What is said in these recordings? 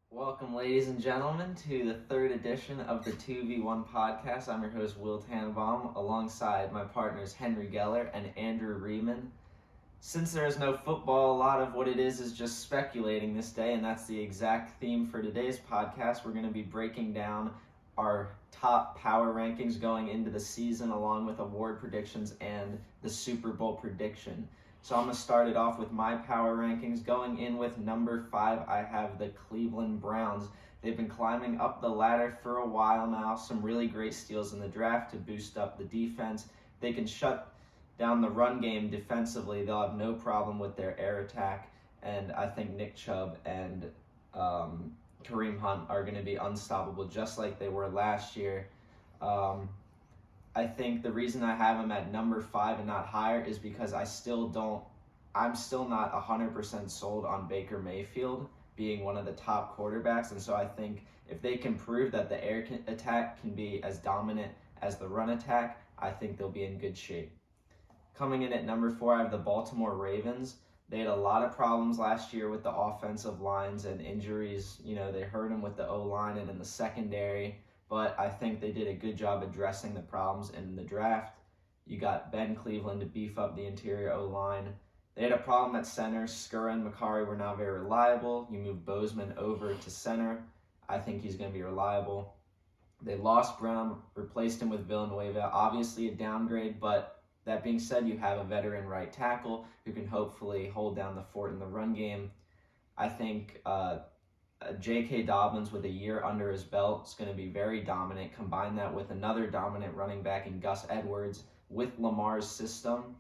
Welcome, ladies and gentlemen, to the third edition of the 2v1 podcast. I'm your host, Will Tannenbaum, alongside my partners Henry Geller and Andrew Riemann. Since there is no football, a lot of what it is just speculating this day, and that's the exact theme for today's podcast. We're going to be breaking down our top power rankings going into the season, along with award predictions and the Super Bowl prediction. So I'm going to start it off with my power rankings. Going in with number 5, I have the Cleveland Browns. They've been climbing up the ladder for a while now. Some really great steals in the draft to boost up the defense. They can shut down the run game defensively. They'll have no problem with their air attack. And I think Nick Chubb and Kareem Hunt are going to be unstoppable just like they were last year. I think the reason I have him at number 5 and not higher is because I'm still not 100% sold on Baker Mayfield being one of the top quarterbacks. And so I think if they can prove that the air attack can be as dominant as the run attack, I think they'll be in good shape. Coming in at number 4, I have the Baltimore Ravens. They had a lot of problems last year with the offensive lines and injuries. They hurt them with the O-line and in the secondary. But I think they did a good job addressing the problems in the draft. You got Ben Cleveland to beef up the interior O-line. They had a problem at center. Skura and Macari were not very reliable. You move Bozeman over to center. I think he's going to be reliable. They lost Brown, replaced him with Villanueva. Obviously a downgrade, but that being said, you have a veteran right tackle who can hopefully hold down the fort in the run game. I think J.K. Dobbins with a year under his belt is going to be very dominant. Combine that with another dominant running back in Gus Edwards with Lamar's system.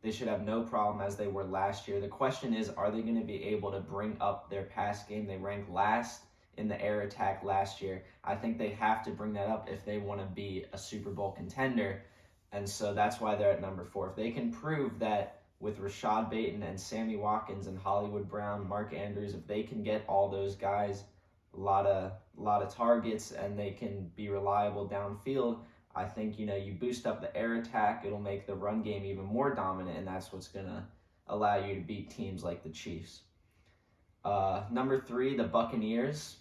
They should have no problem as they were last year. The question is, are they going to be able to bring up their pass game? They ranked last in the air attack last year. I think they have to bring that up if they want to be a Super Bowl contender. And so that's why they're at number 4. If they can prove that with Rashad Bateman and Sammy Watkins and Hollywood Brown, Mark Andrews, if they can get all those guys a lot of targets and they can be reliable downfield, I think you boost up the air attack. It'll make the run game even more dominant, and that's what's gonna allow you to beat teams like the Chiefs. Number 3, the Buccaneers.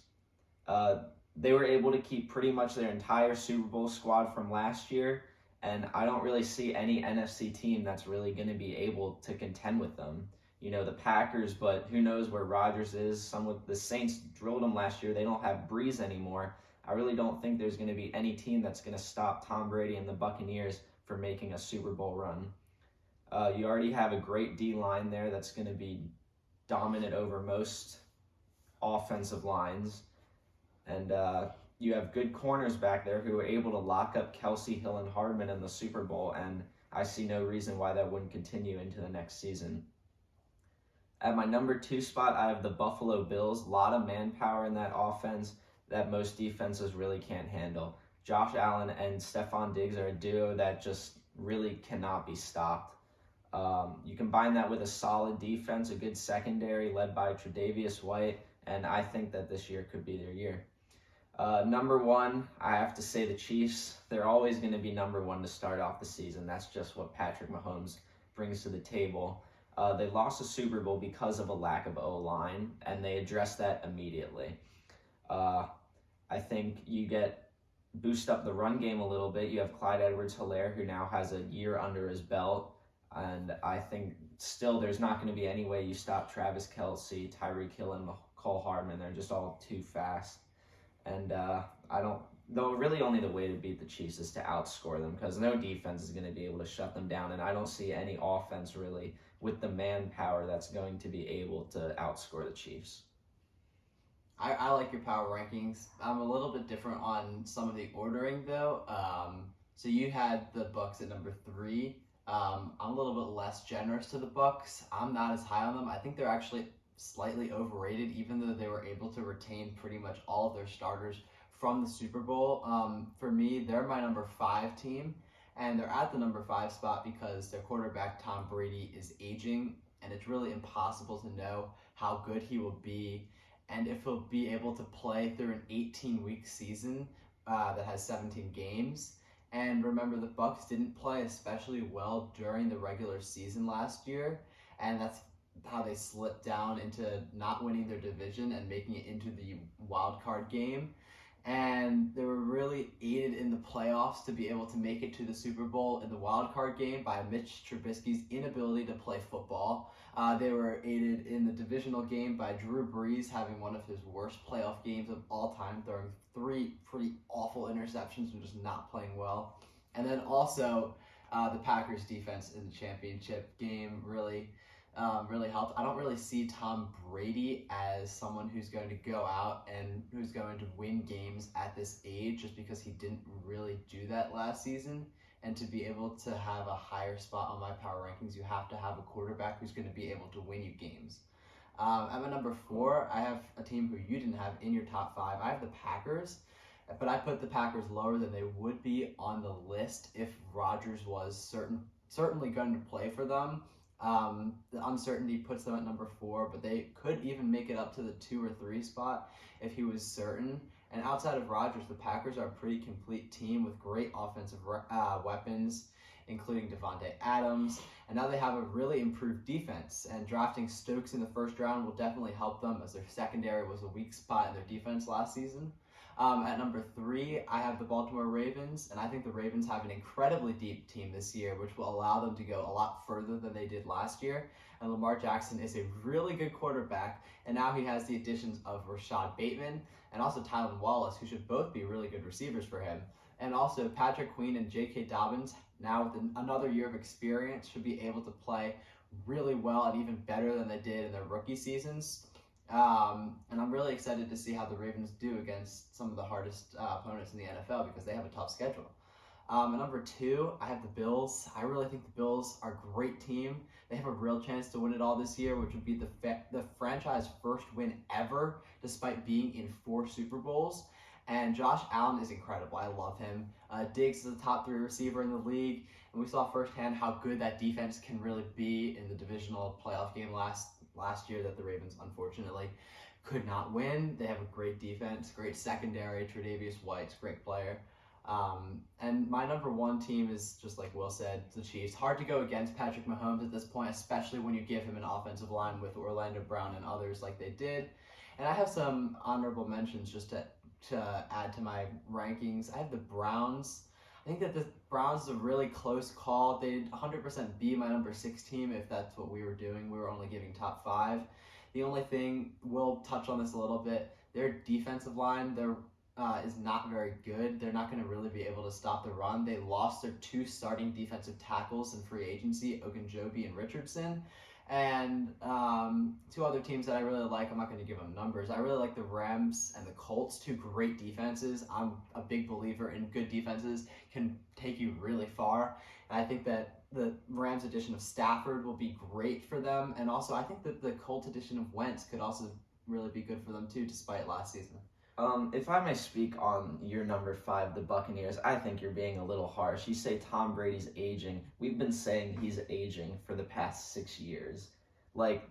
They were able to keep pretty much their entire Super Bowl squad from last year. And I don't really see any NFC team that's really going to be able to contend with them. The Packers, but who knows where Rodgers is. Some with the Saints drilled them last year. They don't have Breeze anymore. I really don't think there's going to be any team that's going to stop Tom Brady and the Buccaneers from making a Super Bowl run. You already have a great D-line there that's going to be dominant over most offensive lines. And you have good corners back there who are able to lock up Kelsey, Hill, and Hardman in the Super Bowl, and I see no reason why that wouldn't continue into the next season. At my number 2 spot, I have the Buffalo Bills. A lot of manpower in that offense that most defenses really can't handle. Josh Allen and Stephon Diggs are a duo that just really cannot be stopped. You combine that with a solid defense, a good secondary led by Tre'Davious White, and I think that this year could be their year. Number 1, I have to say the Chiefs. They're always going to be number 1 to start off the season. That's just what Patrick Mahomes brings to the table. They lost the Super Bowl because of a lack of O-line, and they addressed that immediately. I think you boost up the run game a little bit. You have Clyde Edwards-Helaire, who now has a year under his belt, and I think still there's not going to be any way you stop Travis Kelce, Tyreek Hill, and Cole Hardman. They're just all too fast. And really only the way to beat the Chiefs is to outscore them, because no defense is going to be able to shut them down, and I don't see any offense really with the manpower that's going to be able to outscore the Chiefs. I like your power rankings. I'm a little bit different on some of the ordering though. So you had the Bucks at number 3. I'm a little bit less generous to the Bucks. I'm not as high on them. I think they're actually slightly overrated, even though they were able to retain pretty much all of their starters from the Super Bowl. For me, they're my number 5 team, and they're at the number 5 spot because their quarterback Tom Brady is aging, and it's really impossible to know how good he will be and if he'll be able to play through an 18-week season that has 17 games. And remember, the Bucks didn't play especially well during the regular season last year, and that's how they slipped down into not winning their division and making it into the wild card game. And they were really aided in the playoffs to be able to make it to the Super Bowl in the wild card game by Mitch Trubisky's inability to play football. They were aided in the divisional game by Drew Brees having one of his worst playoff games of all time, throwing 3 pretty awful interceptions and just not playing well. And then also the Packers defense in the championship game really helped. I don't really see Tom Brady as someone who's going to go out and who's going to win games at this age, just because he didn't really do that last season. And to be able to have a higher spot on my power rankings, you have to have a quarterback who's going to be able to win you games. At my number 4, I have a team who you didn't have in your top 5. I have the Packers, but I put the Packers lower than they would be on the list if Rodgers was certainly going to play for them. The uncertainty puts them at number 4, but they could even make it up to the 2 or 3 spot if he was certain. And outside of Rodgers, the Packers are a pretty complete team with great offensive weapons, including Devontae Adams. And now they have a really improved defense. And drafting Stokes in the first round will definitely help them, as their secondary was a weak spot in their defense last season. At number 3, I have the Baltimore Ravens, and I think the Ravens have an incredibly deep team this year, which will allow them to go a lot further than they did last year. And Lamar Jackson is a really good quarterback, and now he has the additions of Rashad Bateman and also Tylan Wallace, who should both be really good receivers for him. And also Patrick Queen and J.K. Dobbins, now with another year of experience, should be able to play really well and even better than they did in their rookie seasons. And I'm really excited to see how the Ravens do against some of the hardest opponents in the NFL, because they have a tough schedule. At number 2, I have the Bills. I really think the Bills are a great team. They have a real chance to win it all this year, which would be the franchise first win ever, despite being in 4 Super Bowls. And Josh Allen is incredible. I love him. Diggs is the top 3 receiver in the league, and we saw firsthand how good that defense can really be in the divisional playoff game last year that the Ravens unfortunately could not win. They have a great defense, great secondary. Tre'Davious White's a great player. And my number 1 team is, just like Will said, the Chiefs. Hard to go against Patrick Mahomes at this point, especially when you give him an offensive line with Orlando Brown and others like they did. And I have some honorable mentions just to add to my rankings. I have the Browns. I think that the Browns is a really close call. They'd 100% be my number 6 team if that's what we were doing. We were only giving top 5. The only thing, we'll touch on this a little bit, their defensive line is not very good. They're not going to really be able to stop the run. They lost their 2 starting defensive tackles in free agency, Ogunjobi and Richardson. And 2 other teams that I really like, I'm not going to give them numbers. I really like the Rams and the Colts, 2 great defenses. I'm a big believer in good defenses can take you really far. And I think that the Rams edition of Stafford will be great for them. And also, I think that the Colts edition of Wentz could also really be good for them too, despite last season. If I may speak on your number 5, the Buccaneers, I think you're being a little harsh. You say Tom Brady's aging. We've been saying he's aging for the past 6 years. Like,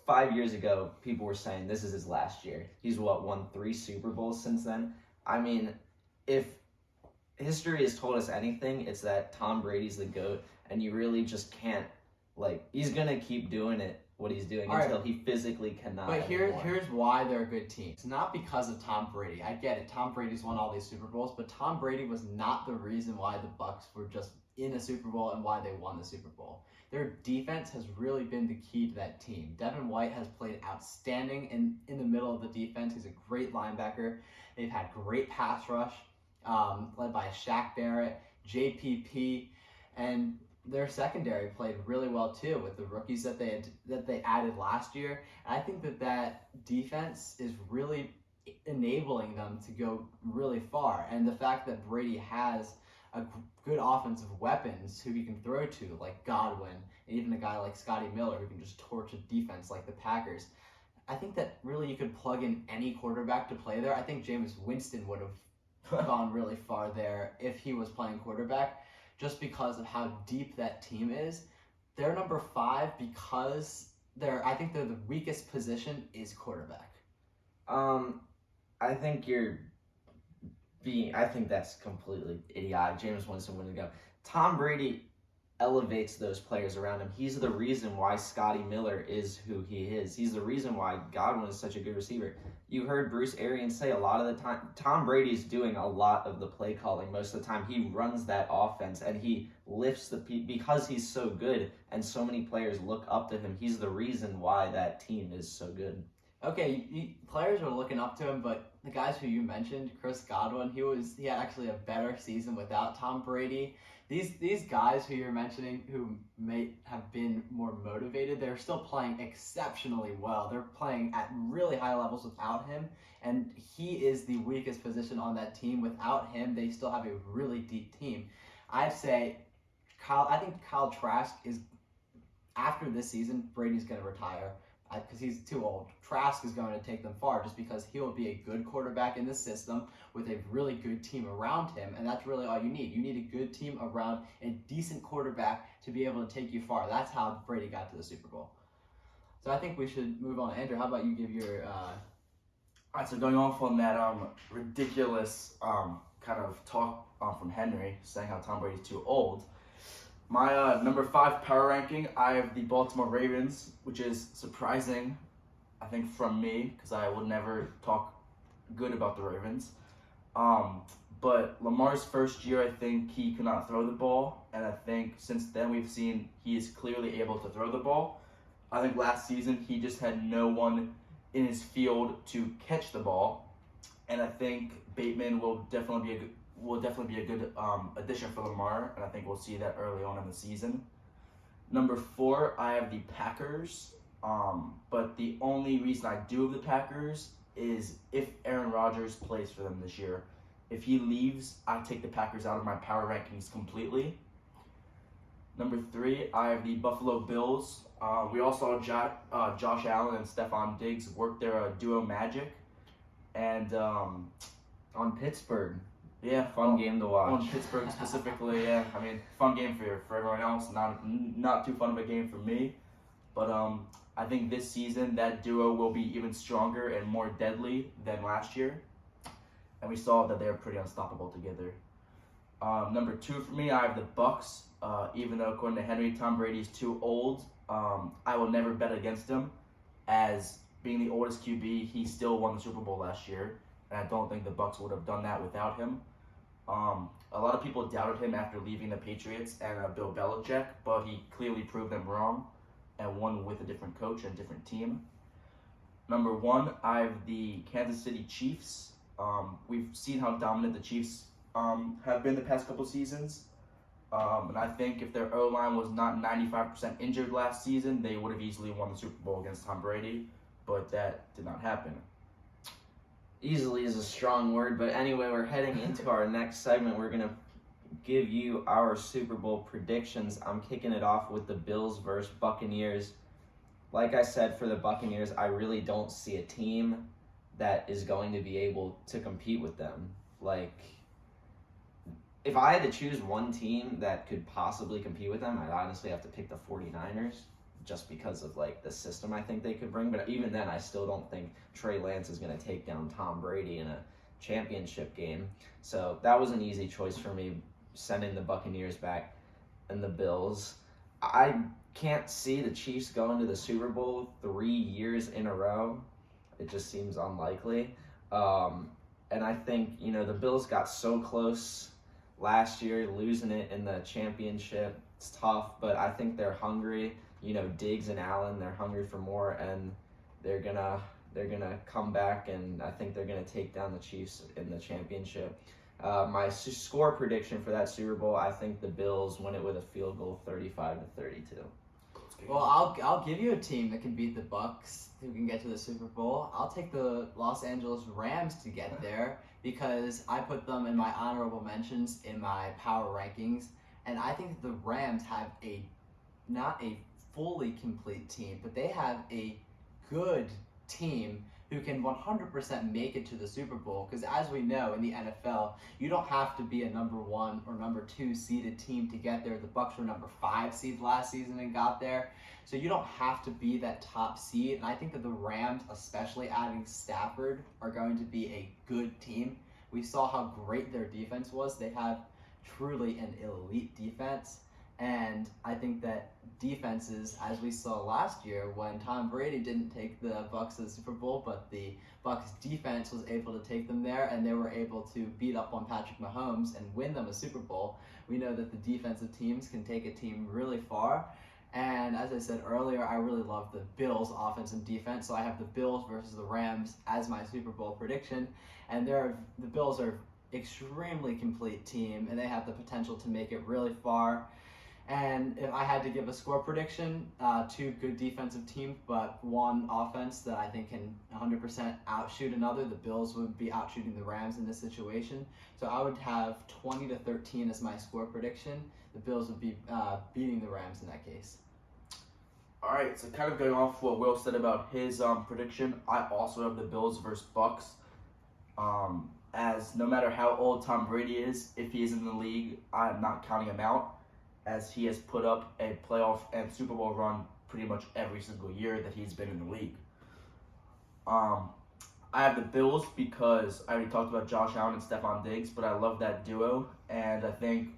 5 years ago, people were saying this is his last year. He's, won 3 Super Bowls since then? I mean, if history has told us anything, it's that Tom Brady's the GOAT, and you really just can't, he's going to keep doing it, what he's doing, until he physically cannot. But here's why they're a good team. It's not because of Tom Brady. I get it. Tom Brady's won all these Super Bowls, but Tom Brady was not the reason why the Bucs were just in a Super Bowl and why they won the Super Bowl. Their defense has really been the key to that team. Devin White has played outstanding in the middle of the defense. He's a great linebacker. They've had great pass rush, led by Shaq Barrett, JPP, and their secondary played really well too with the rookies that they added last year. And I think that defense is really enabling them to go really far. And the fact that Brady has a good offensive weapons who he can throw to, like Godwin, and even a guy like Scotty Miller who can just torch a defense like the Packers. I think that really you could plug in any quarterback to play there. I think Jameis Winston would have gone really far there if he was playing quarterback, just because of how deep that team is. They're number 5 because I think they're the weakest position is quarterback. I think I think that's completely idiotic. Jameis Winston wouldn't go. Tom Brady elevates those players around him. He's the reason why Scotty Miller is who he is. He's the reason why Godwin is such a good receiver. You heard Bruce Arians say a lot of the time, Tom Brady's doing a lot of the play calling most of the time. He runs that offense and he lifts because he's so good and so many players look up to him. He's the reason why that team is so good. Okay, players are looking up to him, but the guys who you mentioned, Chris Godwin, he had actually a better season without Tom Brady. These guys who you're mentioning who may have been more motivated, they're still playing exceptionally well. They're playing at really high levels without him, and he is the weakest position on that team. Without him, they still have a really deep team. I think Kyle Trask is, after this season, Brady's going to retire because he's too old. Trask is going to take them far just because he will be a good quarterback in the system with a really good team around him, and that's really all you need. You need a good team around a decent quarterback to be able to take you far. That's how Brady got to the Super Bowl. So I think we should move on. Andrew, how about you give your... All right, so going off on that ridiculous kind of talk from Henry, saying how Tom Brady's too old, my number 5 power ranking, I have the Baltimore Ravens, which is surprising, I think, from me, because I would never talk good about the Ravens. But Lamar's first year, I think he could not throw the ball, and I think since then we've seen he is clearly able to throw the ball. I think last season he just had no one in his field to catch the ball, and I think Bateman will definitely be a good addition for Lamar, and I think we'll see that early on in the season. Number 4, I have the Packers, but the only reason I do have the Packers is if Aaron Rodgers plays for them this year. If he leaves, I take the Packers out of my power rankings completely. Number 3, I have the Buffalo Bills. We all saw Josh Allen and Stephon Diggs work their duo magic, and On Pittsburgh. yeah, Fun game to watch. On Pittsburgh specifically, yeah. I mean, fun game for everyone else. Not too fun of a game for me. But I think this season that duo will be even stronger and more deadly than last year. And we saw that they're pretty unstoppable together. Number 2 for me, I have the Bucks. Even though according to Henry, Tom Brady's too old, I will never bet against him. As being the oldest QB, he still won the Super Bowl last year. And I don't think the Bucks would have done that without him. A lot of people doubted him after leaving the Patriots and Bill Belichick, but he clearly proved them wrong and won with a different coach and a different team. Number 1, I have the Kansas City Chiefs. We've seen how dominant the Chiefs have been the past couple seasons. And I think if their O-line was not 95% injured last season, they would have easily won the Super Bowl against Tom Brady, but that did not happen. Easily is a strong word, but anyway, we're heading into our next segment. We're going to give you our Super Bowl predictions. I'm kicking it off with the Bills versus Buccaneers. Like I said, for the Buccaneers, I really don't see a team that is going to be able to compete with them. Like, if I had to choose one team that could possibly compete with them, I'd honestly have to pick the 49ers. Just because of like the system I think they could bring, but even then I still don't think Trey Lance is going to take down Tom Brady in a championship game. So that was an easy choice for me, sending the Buccaneers back and the Bills. I can't see the Chiefs going to the Super Bowl 3 years in a row. It just seems unlikely. And I think, the Bills got so close last year, losing it in the championship. It's tough, but I think they're hungry. Diggs and Allen, they're hungry for more, and they're gonna come back, and I think they're gonna take down the Chiefs in the championship. My score prediction for that Super Bowl, I think the Bills win it with a field goal, 35-32. Well, I'll give you a team that can beat the Bucks, who can get to the Super Bowl. I'll take the Los Angeles Rams to get there because I put them in my honorable mentions in my power rankings, and I think the Rams have not a fully complete team, but they have a good team who can 100% make it to the Super Bowl, because as we know in the NFL, you don't have to be a number 1 or number 2 seeded team to get there. The Bucks were number 5 seed last season and got there, so you don't have to be that top seed, and I think that the Rams, especially adding Stafford, are going to be a good team. We saw how great their defense was. They have truly an elite defense. And I think that defenses, as we saw last year when Tom Brady didn't take the Bucs to the Super Bowl, but the Bucs defense was able to take them there, and they were able to beat up on Patrick Mahomes and win them a Super Bowl. We know that the defensive teams can take a team really far. And as I said earlier, I really love the Bills' offense and defense. So I have the Bills versus the Rams as my Super Bowl prediction. And the Bills are extremely complete team, and they have the potential to make it really far. And if I had to give a score prediction, two good defensive teams, but one offense that I think can 100% outshoot another. The Bills would be outshooting the Rams in this situation. So I would have 20-13 as my score prediction. The Bills would be beating the Rams in that case. All right, so kind of going off what Will said about his prediction, I also have the Bills versus Bucks. As no matter how old Tom Brady is, if he is in the league, I'm not counting him out, as he has put up a playoff and Super Bowl run pretty much every single year that he's been in the league. I have the Bills because I already talked about Josh Allen and Stephon Diggs, but I love that duo, and I think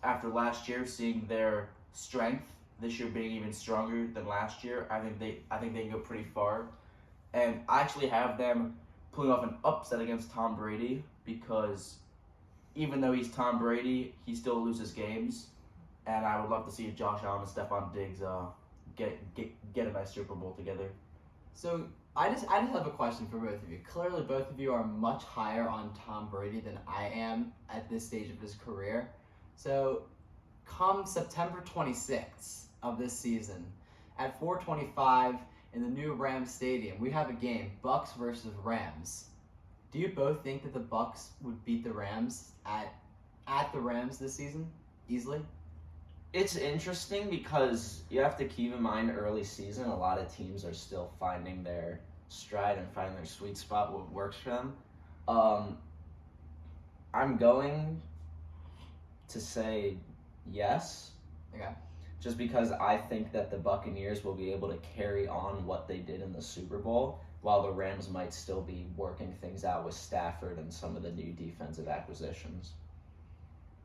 after last year, seeing their strength this year being even stronger than last year, I think they can go pretty far. And I actually have them pulling off an upset against Tom Brady because even though he's Tom Brady, he still loses games. And I would love to see Josh Allen and Stephon Diggs get a nice Super Bowl together. So I just have a question for both of you. Clearly, both of you are much higher on Tom Brady than I am at this stage of his career. So come September 26th of this season, at 4:25 in the new Rams Stadium, we have a game, Bucs versus Rams. Do you both think that the Bucs would beat the Rams at the Rams this season easily? It's interesting because you have to keep in mind early season, a lot of teams are still finding their stride and finding their sweet spot, what works for them. I'm going to say yes. Okay. Just because I think that the Buccaneers will be able to carry on what they did in the Super Bowl, while the Rams might still be working things out with Stafford and some of the new defensive acquisitions.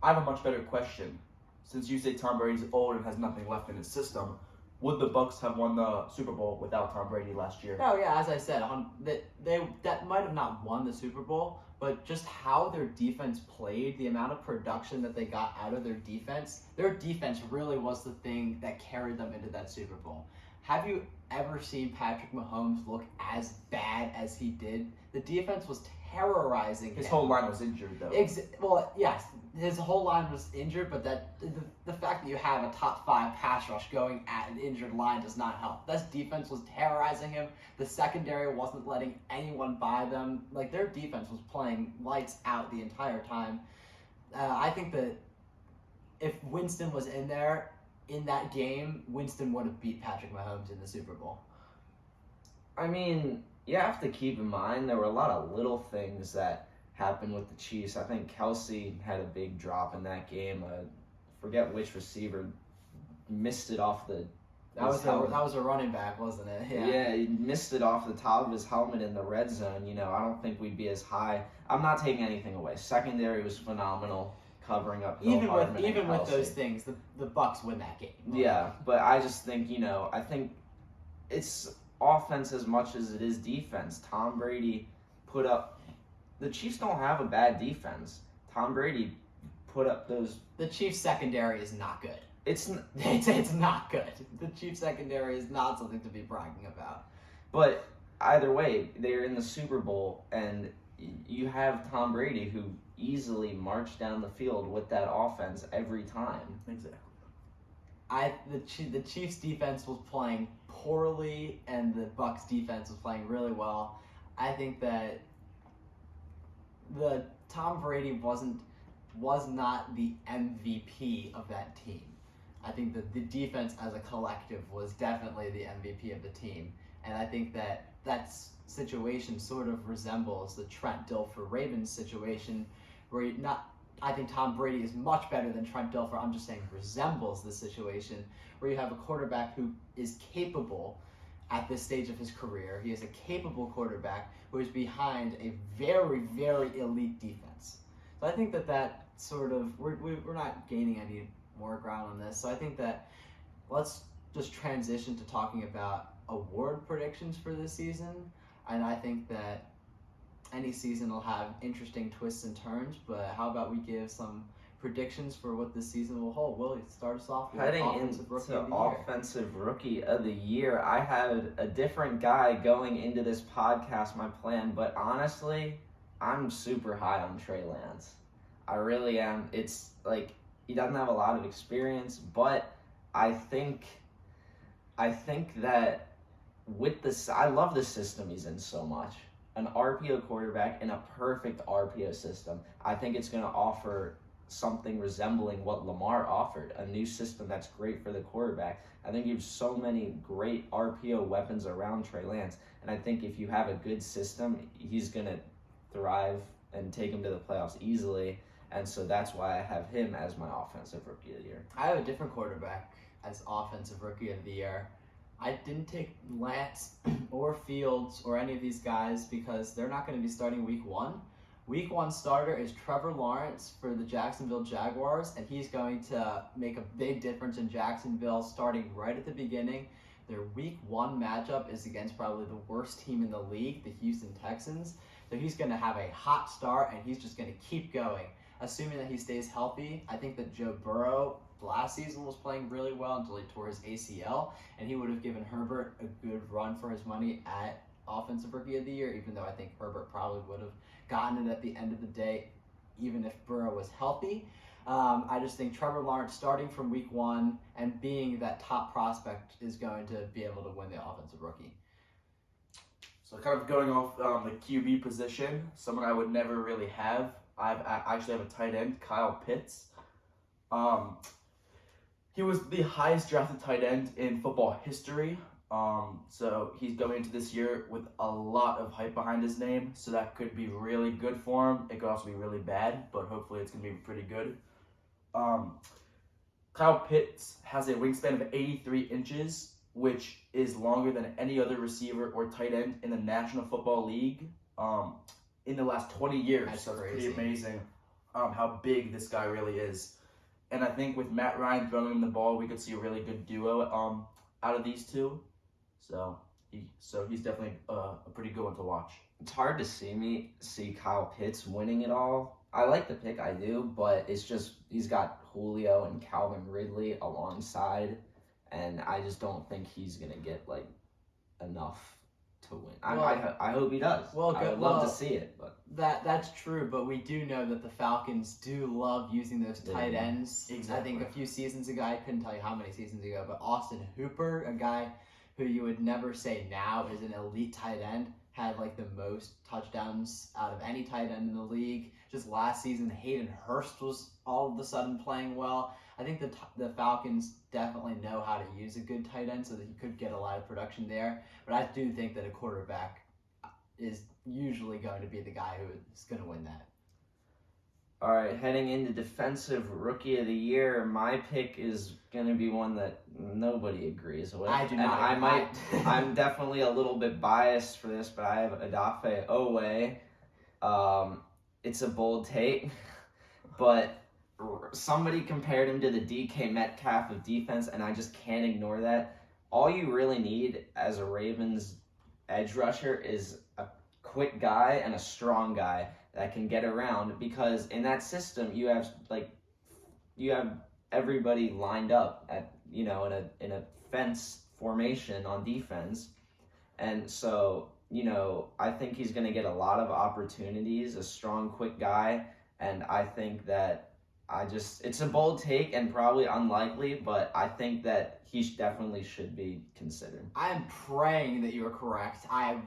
I have a much better question. Since you say Tom Brady's old and has nothing left in his system, would the Bucs have won the Super Bowl without Tom Brady last year? No, yeah, as I said, that might have not won the Super Bowl, but just how their defense played, the amount of production that they got out of their defense really was the thing that carried them into that Super Bowl. Have you ever seen Patrick Mahomes look as bad as he did? The defense was terrorizing His him. whole line was injured, though. Well, yes, his whole line was injured, but the fact that you have a top 5 pass rush going at an injured line does not help. This defense was terrorizing him. The secondary wasn't letting anyone by them. Like, their defense was playing lights out the entire time. I think that if Winston was in there in that game, Winston would have beat Patrick Mahomes in the Super Bowl. I mean, you have to keep in mind there were a lot of little things that happened with the Chiefs. I think Kelsey had a big drop in that game. Forget which receiver missed it off the. That was a running back, wasn't it? Yeah, he missed it off the top of his helmet in the red zone. You know, I don't think we'd be as high. I'm not taking anything away. Secondary was phenomenal, covering up Hill Hardman even with Kelsey. those things, the Bucs win that game. Yeah, but I just think, I think it's offense as much as it is defense. Tom Brady put up. The Chiefs don't have a bad defense. Tom Brady put up those. The Chiefs secondary is not good. It's not good. The Chiefs secondary is not something to be bragging about. But either way, they're in the Super Bowl, and you have Tom Brady who easily marched down the field with that offense every time. Exactly. The Chiefs defense was playing poorly, and the Bucs defense was playing really well. I think that the Tom Brady was not the MVP of that team. I think that the defense as a collective was definitely the MVP of the team, and I think that situation sort of resembles the Trent Dilfer Ravens situation, where I think Tom Brady is much better than Trent Dilfer. I'm just saying resembles the situation where you have a quarterback who is capable at this stage of his career. He is a capable quarterback who is behind a very, very elite defense. So I think that sort of, we're not gaining any more ground on this. So I think that let's just transition to talking about award predictions for this season. And I think that any season will have interesting twists and turns, but how about we give some predictions for what this season will hold? Willie, start us off with Heading offensive rookie into of the year. offensive rookie of the year, I had a different guy going into this podcast, my plan, but honestly, I'm super high on Trey Lance. I really am. It's like he doesn't have a lot of experience, but I think that with this, I love the system he's in so much. An RPO quarterback in a perfect RPO system. I think it's going to offer something resembling what Lamar offered, a new system that's great for the quarterback. I think you have so many great RPO weapons around Trey Lance, and I think if you have a good system, he's going to thrive and take him to the playoffs easily, and so that's why I have him as my offensive rookie of the year. I have a different quarterback as offensive rookie of the year. I didn't take Lance or Fields or any of these guys because they're not going to be starting week 1. Week 1 starter is Trevor Lawrence for the Jacksonville Jaguars, and he's going to make a big difference in Jacksonville starting right at the beginning. Their week 1 matchup is against probably the worst team in the league, the Houston Texans. So he's going to have a hot start, and he's just going to keep going. Assuming that he stays healthy, I think that Joe Burrow last season was playing really well until he tore his ACL, and he would have given Herbert a good run for his money at Offensive Rookie of the Year, even though I think Herbert probably would have gotten it at the end of the day, even if Burrow was healthy. I just think Trevor Lawrence starting from week 1 and being that top prospect is going to be able to win the Offensive Rookie. So kind of going off the QB position, someone I would never really have. I actually have a tight end, Kyle Pitts. He was the highest drafted tight end in football history. So he's going into this year with a lot of hype behind his name. So that could be really good for him. It could also be really bad, but hopefully it's going to be pretty good. Kyle Pitts has a wingspan of 83 inches, which is longer than any other receiver or tight end in the National Football League in the last 20 years. That's so it's crazy. pretty amazing how big this guy really is. And I think with Matt Ryan throwing him the ball, we could see a really good duo out of these two. So he's definitely a pretty good one to watch. It's hard to see Kyle Pitts winning it all. I like the pick, I do, but it's just he's got Julio and Calvin Ridley alongside, and I just don't think he's gonna get like enough to win. I hope he does. Well, I would love to see it, but That's true, but we do know that the Falcons do love using those tight Yeah. ends. Exactly. I think a few seasons ago, I couldn't tell you how many seasons ago, but Austin Hooper, a guy who you would never say now is an elite tight end, had like the most touchdowns out of any tight end in the league. Just last season, Hayden Hurst was all of a sudden playing well. I think the Falcons definitely know how to use a good tight end so that he could get a lot of production there. But I do think that a quarterback is usually going to be the guy who is going to win that. all right, heading into defensive rookie of the year, my pick is gonna be one that nobody agrees with. I do and not. I might. I'm definitely a little bit biased for this, but I have Odafe Owe. It's a bold take, but somebody compared him to the DK Metcalf of defense, and I just can't ignore that. All you really need as a Ravens edge rusher is a quick guy and a strong guy that can get around, because in that system you have everybody lined up at in a fence formation on defense, and so I think he's going to get a lot of opportunities, a strong quick guy, and I think that it's a bold take and probably unlikely, but I think that he definitely should be considered. I am praying that you are correct. I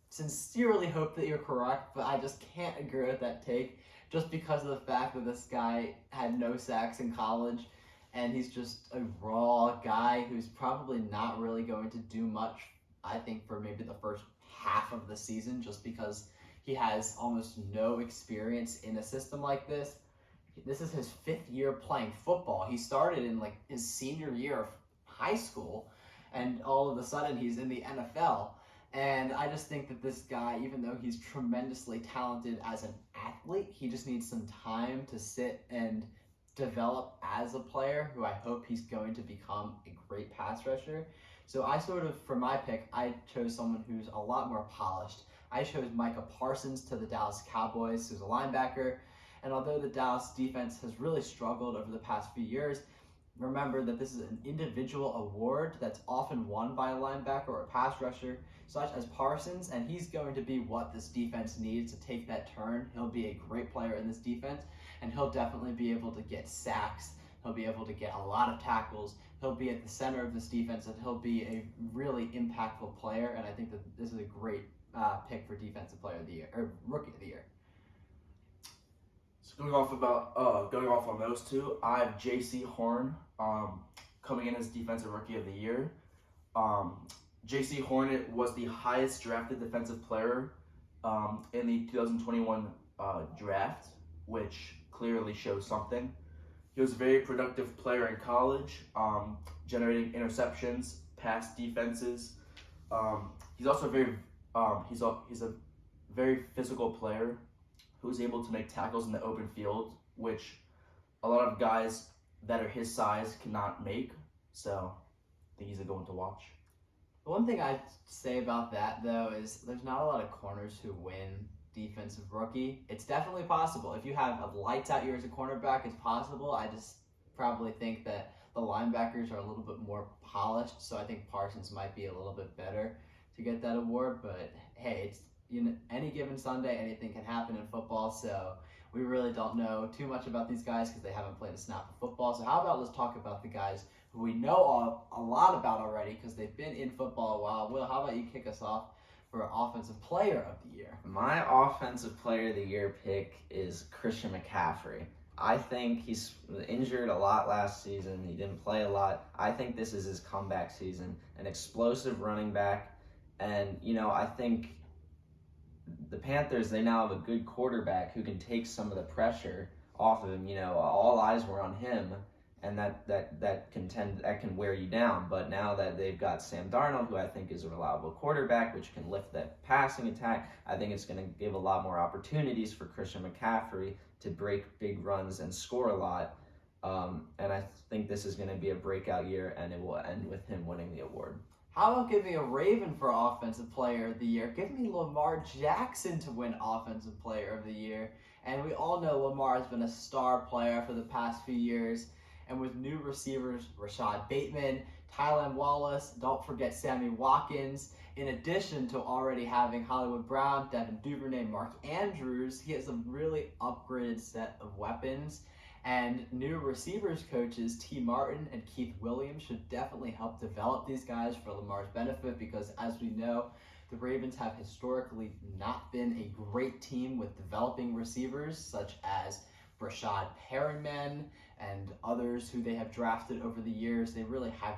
sincerely hope that you're correct, but I just can't agree with that take just because of the fact that this guy had no sacks in college, and he's just a raw guy who's probably not really going to do much, I think, for maybe the first half of the season, just because he has almost no experience in a system like this. This is his 5th year playing football. He started in like his senior year of high school, and all of a sudden he's in the NFL. And I just think that this guy, even though he's tremendously talented as an athlete, he just needs some time to sit and develop as a player, who I hope he's going to become a great pass rusher. So for my pick, I chose someone who's a lot more polished. I chose Micah Parsons to the Dallas Cowboys, who's a linebacker. And although the Dallas defense has really struggled over the past few years, remember that this is an individual award that's often won by a linebacker or a pass rusher, such as Parsons, and he's going to be what this defense needs to take that turn. He'll be a great player in this defense, and he'll definitely be able to get sacks. He'll be able to get a lot of tackles. He'll be at the center of this defense, and he'll be a really impactful player, and I think that this is a great pick for Defensive Player of the Year, or Rookie of the Year. So going off on those two, I have J.C. Horn coming in as Defensive Rookie of the Year. J.C. Horn was the highest drafted defensive player in the 2021 draft, which clearly shows something. He was a very productive player in college, generating interceptions, pass defenses. He's also he's a very physical player who's able to make tackles in the open field, which a lot of guys that are his size cannot make. So I think he's a good one to watch. The one thing I'd say about that, though, is there's not a lot of corners who win Defensive Rookie. It's definitely possible. If you have a lights out year as a cornerback, it's possible. I just probably think that the linebackers are a little bit more polished, so I think Parsons might be a little bit better to get that award. But hey, it's any given Sunday, anything can happen in football, so we really don't know too much about these guys because they haven't played a snap of football. So how about let's talk about the guys who we know a lot about already because they've been in football a while. Will, how about you kick us off for Offensive Player of the Year? My Offensive Player of the Year pick is Christian McCaffrey. I think he's injured a lot last season. He didn't play a lot. I think this is his comeback season. An explosive running back. And, I think the Panthers, they now have a good quarterback who can take some of the pressure off of him. All eyes were on him, and that can wear you down. But now that they've got Sam Darnold, who I think is a reliable quarterback, which can lift that passing attack, I think it's going to give a lot more opportunities for Christian McCaffrey to break big runs and score a lot. And I think this is going to be a breakout year, and it will end with him winning the award. How about giving a Raven for Offensive Player of the Year? Give me Lamar Jackson to win Offensive Player of the Year. And we all know Lamar has been a star player for the past few years. And with new receivers, Rashad Bateman, Tylan Wallace, don't forget Sammy Watkins. In addition to already having Hollywood Brown, Devin Duvernay, Mark Andrews, he has a really upgraded set of weapons. And new receivers coaches T. Martin and Keith Williams should definitely help develop these guys for Lamar's benefit because, as we know, the Ravens have historically not been a great team with developing receivers such as Brashad Perriman and others who they have drafted over the years. They really have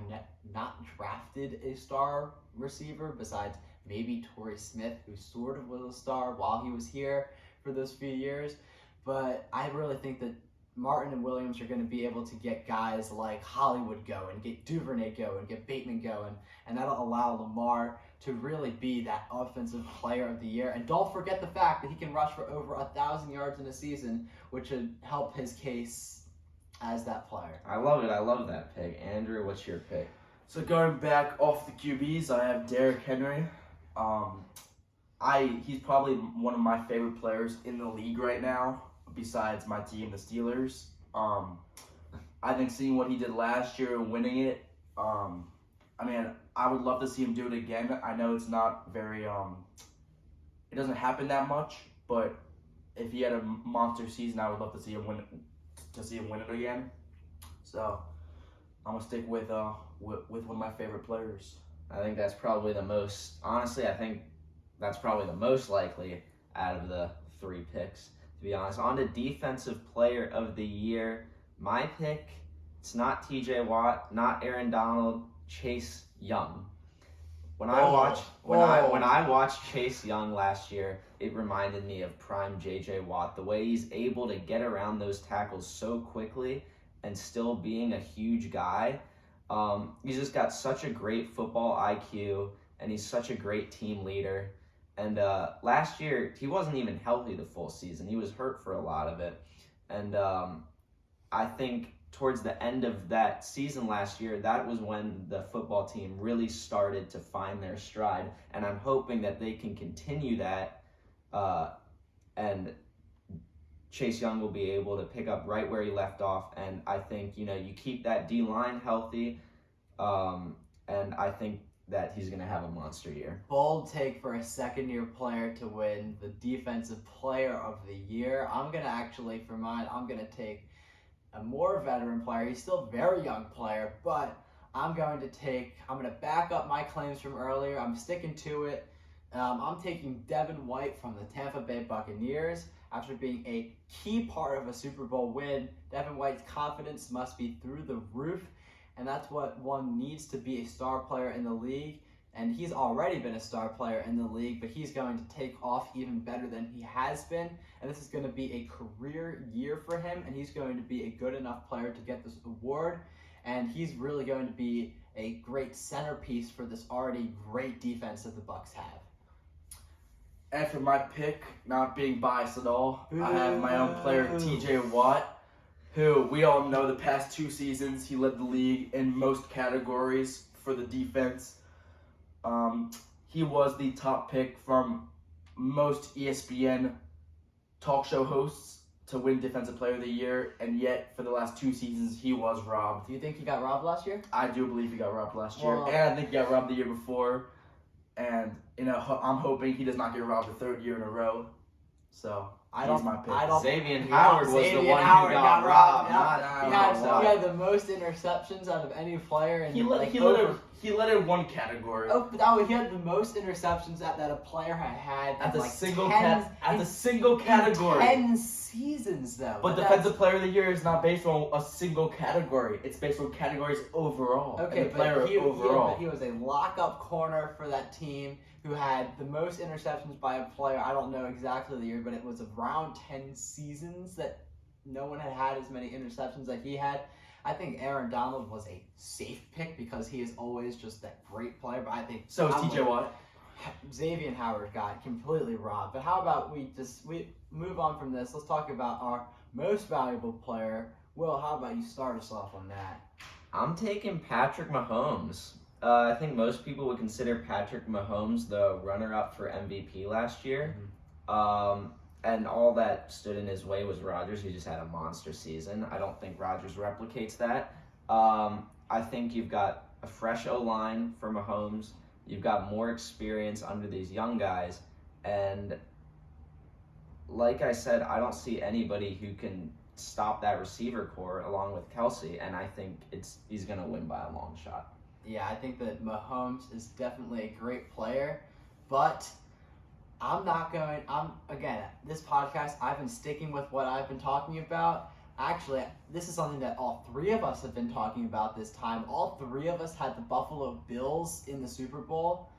not drafted a star receiver besides maybe Torrey Smith, who sort of was a star while he was here for those few years. But I really think that Martin and Williams are going to be able to get guys like Hollywood going, get Duvernay going, get Bateman going, and that'll allow Lamar to really be that Offensive Player of the Year. And don't forget the fact that he can rush for over 1,000 yards in a season, which would help his case as that player. I love it. I love that pick. Andrew, what's your pick? So going back off the QBs, I have Derrick Henry. He's probably one of my favorite players in the league right now, besides my team, the Steelers. I think seeing what he did last year and winning it, I would love to see him do it again. I know it's not very, it doesn't happen that much, but if he had a monster season, I would love to see him win it again. So I'm gonna stick with one of my favorite players. I think that's probably the most. Honestly, I think that's probably the most likely out of the three picks. To be honest, on to Defensive Player of the Year. My pick, it's not T.J. Watt, not Aaron Donald, Chase Young. When I watched Chase Young last year, it reminded me of prime J.J. Watt. The way he's able to get around those tackles so quickly and still being a huge guy. He's just got such a great football IQ, and he's such a great team leader. And last year, he wasn't even healthy the full season. He was hurt for a lot of it. And I think towards the end of that season last year, that was when the football team really started to find their stride. And I'm hoping that they can continue that, and Chase Young will be able to pick up right where he left off. And I think, you keep that D-line healthy, and I think that he's going to have a monster year. Bold take for a second-year player to win the Defensive Player of the Year. I'm going to take a more veteran player. He's still a very young player, but I'm going to back up my claims from earlier. I'm sticking to it. I'm taking Devin White from the Tampa Bay Buccaneers. After being a key part of a Super Bowl win, Devin White's confidence must be through the roof, and that's what one needs to be a star player in the league. And he's already been a star player in the league, but he's going to take off even better than he has been. And this is going to be a career year for him, and he's going to be a good enough player to get this award. And he's really going to be a great centerpiece for this already great defense that the Bucs have. And for my pick, not being biased at all, I have my own player, TJ Watt, who we all know the past 2 seasons, he led the league in most categories for the defense. He was the top pick from most ESPN talk show hosts to win Defensive Player of the Year, and yet for the last 2 seasons, he was robbed. Do you think he got robbed last year? I do believe he got robbed last year, Well, and I think he got robbed the year before. And, I'm hoping he does not get robbed the 3rd year in a row. So, he's my pick. Xavier Howard was the one Howard who got robbed, Yeah. He had the most interceptions out of any player. And He led in one category. He had the most interceptions that a player had At the like single 10 single category. 10 seasons, though. But Defensive Player of the Year is not based on a single category. It's based on categories overall. Okay, and the player overall. He was a lock-up corner for that team who had the most interceptions by a player. I don't know exactly the year, but it was around 10 seasons that no one had as many interceptions that he had. I think Aaron Donald was a safe pick because he is always just that great player. But I think So is TJ Watt. Xavier Howard got completely robbed. But how about we move on from this? Let's talk about our most valuable player. Will, how about you start us off on that? I'm taking Patrick Mahomes. I think most people would consider Patrick Mahomes the runner-up for MVP last year. And all that stood in his way was Rodgers, who just had a monster season. I don't think Rodgers replicates that. I think you've got a fresh O-line for Mahomes. You've got more experience under these young guys. And like I said, I don't see anybody who can stop that receiver core along with Kelsey. And I think he's going to win by a long shot. Yeah, I think that Mahomes is definitely a great player, but again, this podcast, I've been sticking with what I've been talking about. Actually, this is something that all 3 of us have been talking about this time. All 3 of us had the Buffalo Bills in the Super Bowl.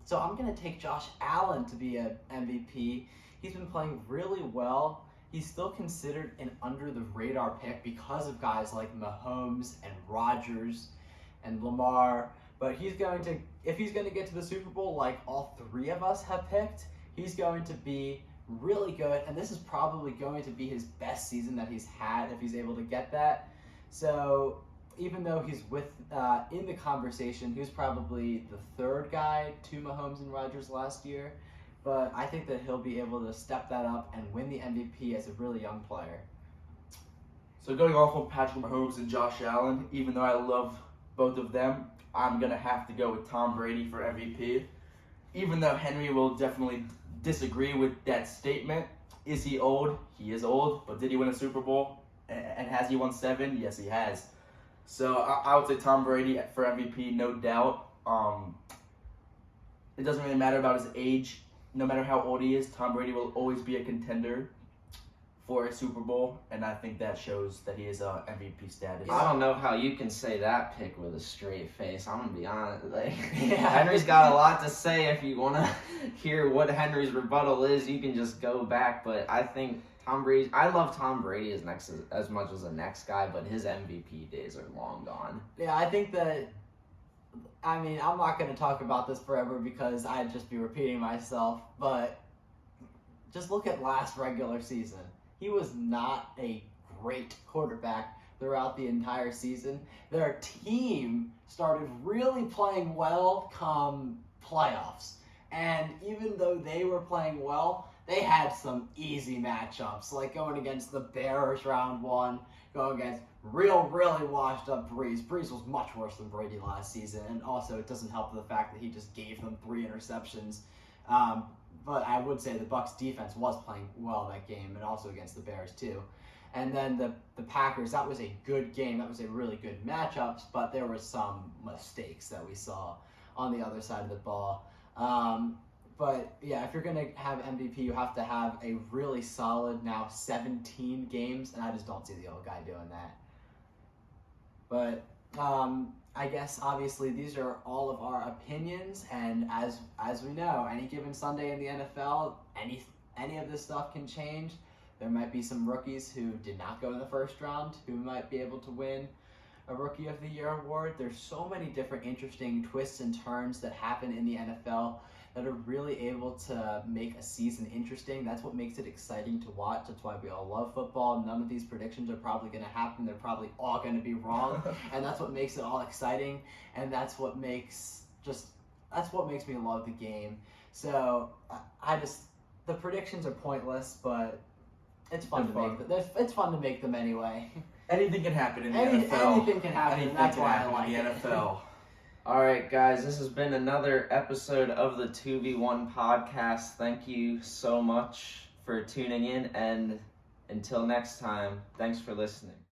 So I'm going to take Josh Allen to be an MVP. He's been playing really well. He's still considered an under-the-radar pick because of guys like Mahomes and Rodgers and Lamar, but if he's going to get to the Super Bowl like all 3 of us have picked, he's going to be really good, and this is probably going to be his best season that he's had if he's able to get that. So even though he's in the conversation, he was probably the 3rd guy to Mahomes and Rodgers last year, but I think that he'll be able to step that up and win the MVP as a really young player. So going off on Patrick Mahomes and Josh Allen, even though I love both of them, I'm going to have to go with Tom Brady for MVP. Even though Henry will definitely disagree with that statement. Is he old? He is old, but did he win a Super Bowl? And has he won 7? Yes, he has. So I would say Tom Brady for MVP, no doubt. It doesn't really matter about his age. No matter how old he is, Tom Brady will always be a contender for a Super Bowl, and I think that shows that he is MVP status. I don't know how you can say that pick with a straight face. I'm gonna be honest. Henry's got a lot to say. If you want to hear what Henry's rebuttal is, you can just go back. But I think Tom Brady. I love Tom Brady as much as the next guy, but his MVP days are long gone. Yeah, I think that. I mean, I'm not going to talk about this forever because I'd just be repeating myself. But just look at last regular season. He was not a great quarterback, throughout the entire season. Their team started really playing well come playoffs. And even though they were playing well, they had some easy matchups, like going against the Bears round 1, going against really washed up Breeze. Breeze was much worse than Brady last season, and also it doesn't help the fact that he just gave them 3 interceptions. But I would say the Bucs defense was playing well that game, and also against the Bears too. And then the Packers, that was a good game. That was a really good matchups, but there were some mistakes that we saw on the other side of the ball. But yeah, if you're going to have MVP, you have to have a really solid now 17 games, and I just don't see the old guy doing that. But I guess obviously these are all of our opinions, and as we know, any given Sunday in the NFL, any of this stuff can change. There might be some rookies who did not go in the first round who might be able to win a Rookie of the Year award. There's so many different interesting twists and turns that happen in the NFL that are really able to make a season interesting. That's what makes it exciting to watch. That's why we all love football. None of these predictions are probably going to happen. They're probably all going to be wrong. And that's what makes it all exciting. And that's what makes me love the game. So the predictions are pointless, but it's fun to make them anyway. Anything can happen in the NFL. Anything can happen. Anything That's can why I happen like in the it. NFL. All right, guys, this has been another episode of the 2v1 podcast. Thank you so much for tuning in, and until next time, thanks for listening.